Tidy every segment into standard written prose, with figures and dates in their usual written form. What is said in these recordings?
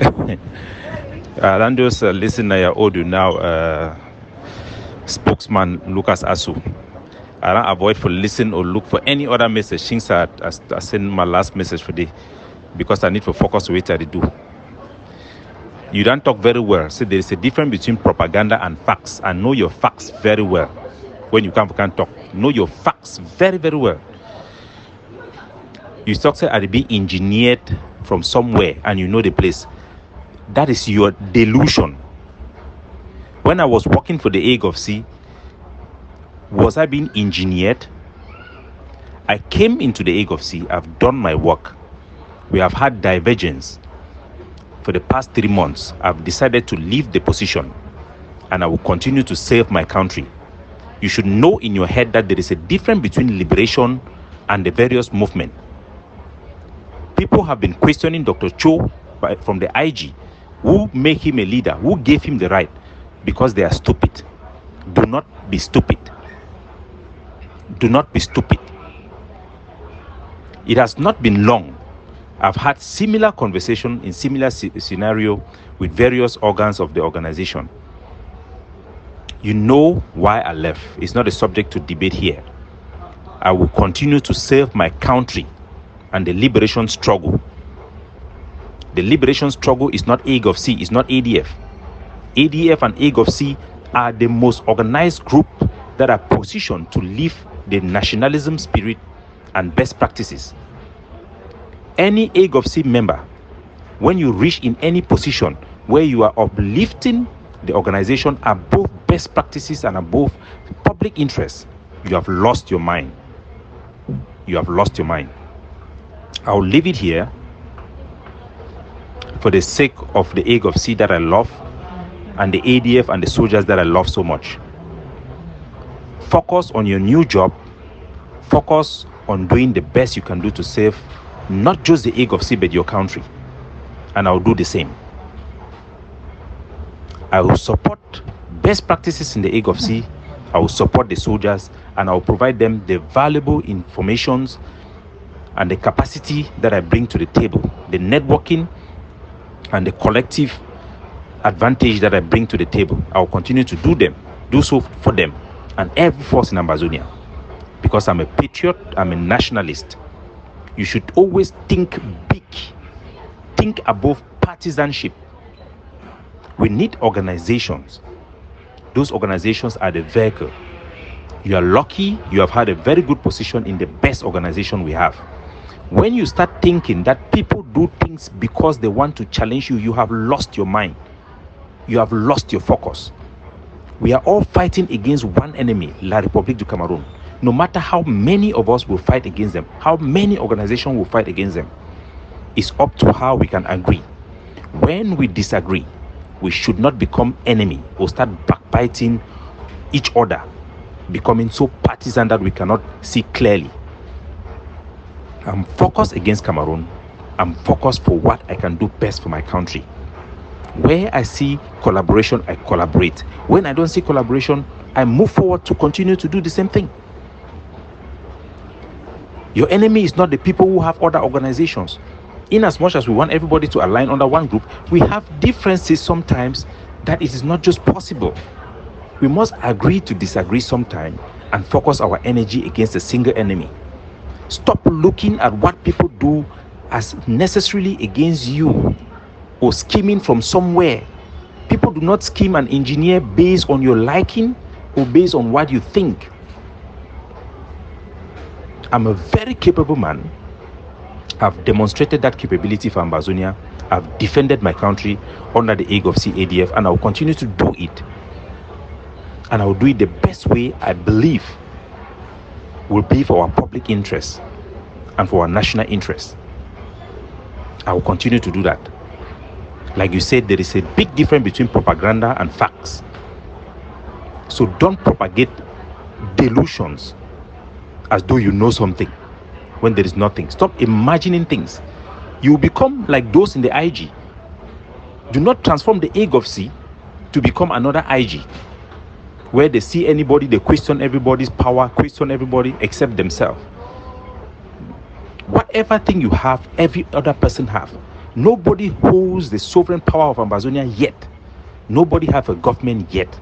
I'm just listening to your audio now. Spokesman Lucas Asu. I don't avoid for listen or look for any other message since I send my last message for the because I need to focus on what I do. You don't talk very well. So there is a difference between propaganda and facts. And know your facts very well. When you can talk, know your facts very, very well. You talk say I'll be engineered from somewhere and you know the place. That is your delusion. When I was working for the AGOVC, was I being engineered? I came into the AGOVC, I've done my work. We have had divergence. For the past 3 months, I've decided to leave the position and I will continue to serve my country. You should know in your head that there is a difference between liberation and the various movements. People have been questioning Dr. Cho from the IG. Who made him a leader? Who gave him the right? Because they are stupid. Do not be stupid. Do not be stupid. It has not been long. I've had similar conversation in similar scenario with various organs of the organization. You know why I left. It's not a subject to debate here. I will continue to serve my country and the liberation struggle. The liberation struggle is not AGOVC, it's not ADF. ADF and AGOVC are the most organized group that are positioned to live the nationalism spirit and best practices. Any AGOVC member, when you reach in any position where you are uplifting the organization above best practices and above public interest, you have lost your mind. You have lost your mind. I'll leave it here for the sake of the AGOVC that I love and the ADF and the soldiers that I love so much. Focus on your new job. Focus on doing the best you can do to save not just the AGOVC but your country. And I'll do the same. I will support best practices in the AGOVC. I will support the soldiers and I will provide them the valuable informations and the capacity that I bring to the table, the networking and the collective advantage that I bring to the table. I will continue to do so for them and every force in Amazonia, because I'm a patriot, I'm a nationalist. You should always think big, think above partisanship. We need organizations. Those organizations are the vehicle. You are lucky you have had a very good position in the best organization we have. When you start thinking that people do things because they want to challenge you, you have lost your mind. You have lost your focus. We are all fighting against one enemy, La République du Cameroon. No matter how many of us will fight against them, how many organizations will fight against them, it's up to how we can agree. When we disagree, we should not become enemy or start backbiting each other, becoming so partisan that we cannot see clearly. I'm focused against Cameroon. I'm focused for what I can do best for my country. Where I see collaboration, I collaborate. When I don't see collaboration, I move forward to continue to do the same thing. Your enemy is not the people who have other organizations. In as much as we want everybody to align under one group, we have differences sometimes that it is not just possible. We must agree to disagree sometime and focus our energy against a single enemy. Stop looking at what people do as necessarily against you or scheming from somewhere. People do not scheme and engineer based on your liking or based on what you think. I'm a very capable man. I've demonstrated that capability for Amazonia. I've defended my country under the AGOVC ADF, and I will continue to do it. And I will do it the best way I believe will be for our public interest and for our national interest. I will continue to do that. Like you said, there is a big difference between propaganda and facts. So don't propagate delusions as though you know something when there is nothing. Stop imagining things. You will become like those in the IG. Do not transform the AGOVC to become another IG, where they see anybody, they question everybody's power, question everybody except themselves. Whatever thing you have, every other person have. Nobody holds the sovereign power of Amazonia yet. Nobody have a government yet.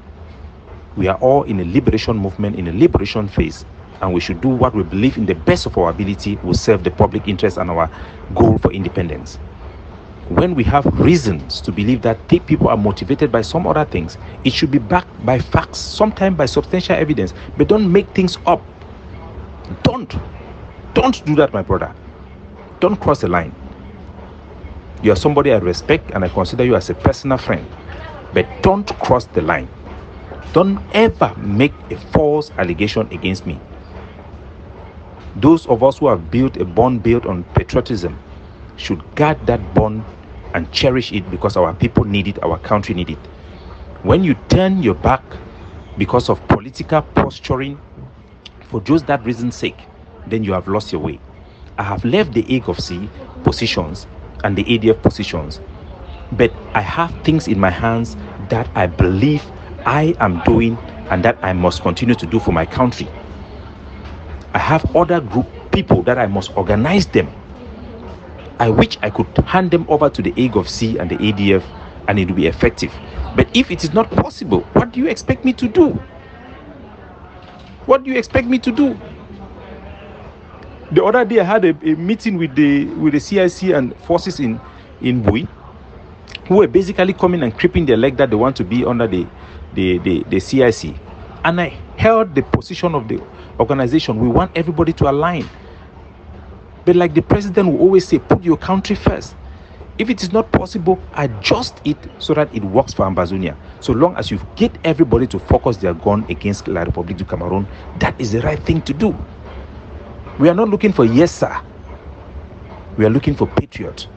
We are all in a liberation movement, in a liberation phase, and we should do what we believe in the best of our ability will serve the public interest and our goal for independence. When we have reasons to believe that people are motivated by some other things, it should be backed by facts, sometimes by substantial evidence, but don't make things up. Don't do that, my brother. Don't cross the line. You are somebody I respect and I consider you as a personal friend, but don't cross the line. Don't ever make a false allegation against me. Those of us who have built a bond built on patriotism should guard that bond and cherish it, because our people need it, our country need it. When you turn your back because of political posturing for just that reason's sake, then you have lost your way. I have left the AGOVC positions and the ADF positions, but I have things in my hands that I believe I am doing and that I must continue to do for my country. I have other group people that I must organize them. I wish I could hand them over to the AGOVC and the ADF and it will be effective. But if it is not possible, what do you expect me to do? What do you expect me to do? The other day I had a meeting with the CIC and forces in Bui, who were basically coming and creeping their leg that they want to be under the CIC. And I held the position of the organization. We want everybody to align. But like the president will always say, put your country first. If it is not possible, adjust it so that it works for Amazonia. So long as you get everybody to focus their gun against La République du Cameroon, that is the right thing to do. We are not looking for yes, sir. We are looking for patriots.